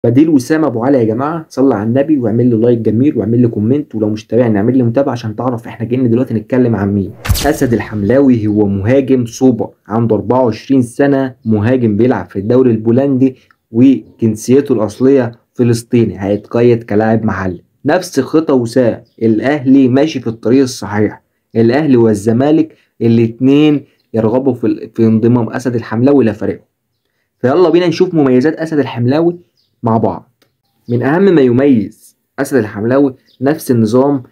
بديل وسام ابو علي يا جماعه. صلي على النبي واعمل لي لايك جميل واعمل لي كومنت، ولو مش تابعني اعمل لي متابعه عشان تعرف احنا جايين دلوقتي نتكلم عن مين. اسد الحملاوي هو مهاجم سوبر عنده 24 سنه، مهاجم بيلعب في الدوري البولندي وجنسيته الاصليه فلسطيني، هيتقيد كلاعب محلي. نفس خطى وسام، الاهلي ماشي في الطريق الصحيح. الاهلي والزمالك الاثنين يرغبوا في انضمام اسد الحملاوي لفريقهم. فيلا بينا نشوف مميزات اسد الحملاوي مع بعض. من اهم ما يميز اسد الحملاوي نفس النظام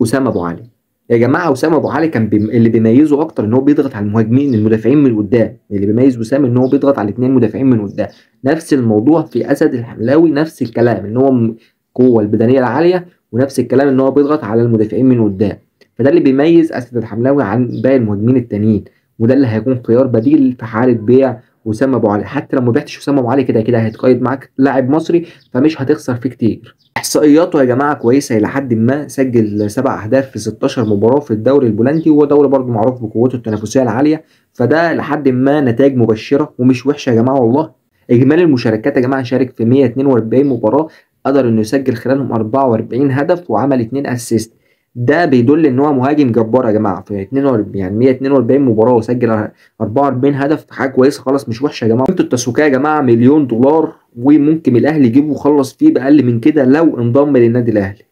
اسامه ابو علي. يا جماعه اسامه ابو علي كان اللي بيميزه اكتر ان هو بيضغط على المهاجمين المدافعين من قدام. اللي بيميز اسامه ان هو بيضغط على الاثنين مدافعين من قدام. نفس الموضوع في اسد الحملاوي، نفس الكلام ان هو القوه البدنيه العاليه، ونفس الكلام ان هو بيضغط على المدافعين من قدام. فده اللي بيميز اسد الحملاوي عن باقي المهاجمين التانيين، وده اللي هيكون خيار بديل في حاله بيع اسامه ابو علي. حتى لو ما بعتش اسامه ابو علي كده كده هيتقيد معاك لاعب مصري، فمش هتخسر فيه كتير. احصائياته يا جماعه كويسه الى حد ما. سجل 7 اهداف في 16 مباراه في الدوري البولندي، وهو دوري برضه معروف بقوته التنافسيه العاليه. فده لحد ما نتائج مبشره ومش وحشه يا جماعه والله. اجمالي المشاركات يا جماعه شارك في 142 مباراه، قدر انه يسجل خلالهم 44 هدف وعمل 2 اسيست. ده بيدل ان هو مهاجم جبار يا جماعه. في 42 يعني 142 مباراه وسجل 44 هدف، حاجه كويسه خالص مش وحشه يا جماعه. قيمته التسويقيه يا جماعه مليون دولار، وممكن الاهلي يجيبه ويخلص فيه باقل من كده لو انضم للنادي الاهلي.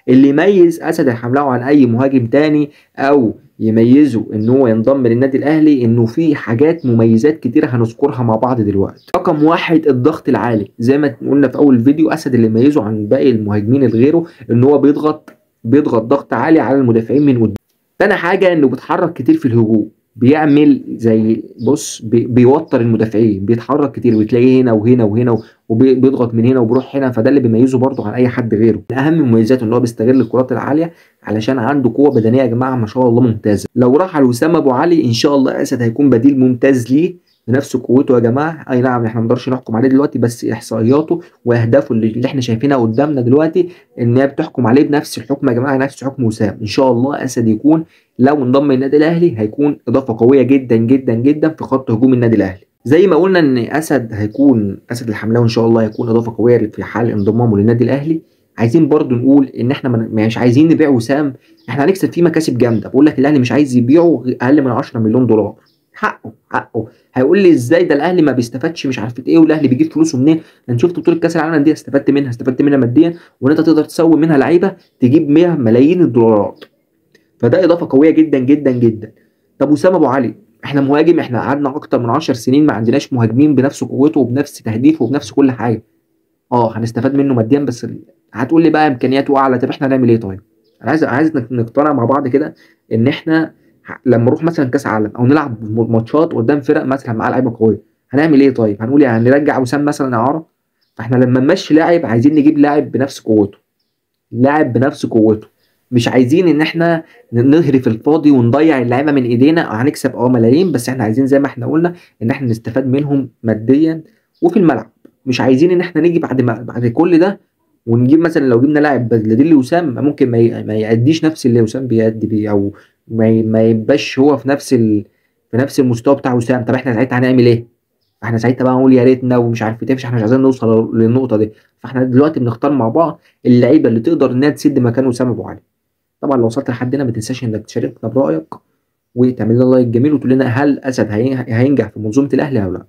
اللي يميز اسد الحملاوي عن اي مهاجم تاني او يميزه ان هو ينضم للنادي الاهلي، انه في حاجات مميزات كتيره هنذكرها مع بعض دلوقتي. رقم واحد الضغط العالي. زي ما قلنا في اول فيديو، اسد اللي يميزه عن باقي المهاجمين الغيره ان هو بيضغط ضغط عالي على المدافعين من قدام. تاني حاجه انه بيتحرك كتير في الهجوم، بيعمل زي بص بيوتر المدافعين، بيتحرك كتير وتلاقيه هنا وهنا وهنا، وبيضغط من هنا وبيروح هنا. فده اللي بيميزه برضه عن اي حد غيره. من اهم مميزاته ان هو بيستغل الكرات العاليه، علشان عنده قوه بدنيه يا جماعه ما شاء الله ممتازه. لو راح على وسام ابو علي ان شاء الله اسد هيكون بديل ممتاز ليه بنفس قوته يا جماعه. اي نعم احنا ما نقدرش نحكم عليه دلوقتي، بس احصائياته واهدافه اللي احنا شايفينها قدامنا دلوقتي ان هي بتحكم عليه بنفس الحكم يا جماعه، نفس حكم وسام. ان شاء الله اسد يكون لو انضم النادي الاهلي هيكون اضافه قويه جدا جدا جدا في خط هجوم النادي الاهلي. زي ما قلنا ان اسد الحملاوي ان شاء الله هيكون اضافه قويه في حال انضمامه للنادي الاهلي. عايزين برضو نقول ان احنا مش عايزين نبيع وسام. احنا هنكسب فيه مكاسب جامده. بقول لك الاهلي مش عايز يبيعه اقل من 10 مليون دولار. حقه. هيقول لي ازاي ده الاهلي ما بيستفادش مش عارف ايه، والاهلي بيجيب فلوسه منين؟ انا شفت بطوله كاس العالم دي استفدت منها ماديا، وان انت تقدر تسوي منها لعيبه تجيب 100 ملايين الدولارات. فده اضافه قويه جدا جدا جدا. طب وسام ابو علي، احنا مهاجم، احنا قعدنا اكتر من 10 سنين ما عندناش مهاجمين بنفس قوته وبنفس تهديفه وبنفس كل حاجه. هنستفاد منه ماديا بس هتقول لي بقى امكانياته اعلى. طب احنا هنعمل ايه طيب؟ انا عايز نقتنع مع بعض كده ان احنا لما نروح مثلا كاس عالم او نلعب ماتشات قدام فرق مثلا معاه لعيبه قويه، هنعمل ايه طيب؟ هنقول يعني هنرجع وسام مثلا اعاره؟ فاحنا لما نمشي لاعب عايزين نجيب لاعب بنفس قوته. لاعب بنفس قوته. مش عايزين ان احنا نهري في الفاضي ونضيع اللعيبه من ايدينا. هنكسب ملايين، بس احنا عايزين زي ما احنا قلنا ان احنا نستفاد منهم ماديا وفي الملعب. مش عايزين ان احنا نيجي بعد كل ده ونجيب مثلا لو جبنا لاعب بديل لوسام ممكن ما يأديش نفس اللي وسام بيأدي بيه، او ما يبقاش هو في نفس المستوى بتاع وسام. طب احنا ساعتها هنعمل ايه؟ احنا ساعتها بقى نقول يا ريتنا ومش عارف ايه، احنا مش عايزين نوصل للنقطه دي. فاحنا دلوقتي بنختار مع بعض اللعيبه اللي تقدر انها تسد مكان وسام ابو علي. طبعا لو وصلت لحد هنا ما تنساش انك تشاركنا برايك وتعمل لنا لايك جميل وتقول لنا هل اسد هينجح في منظومه الاهلي او لا.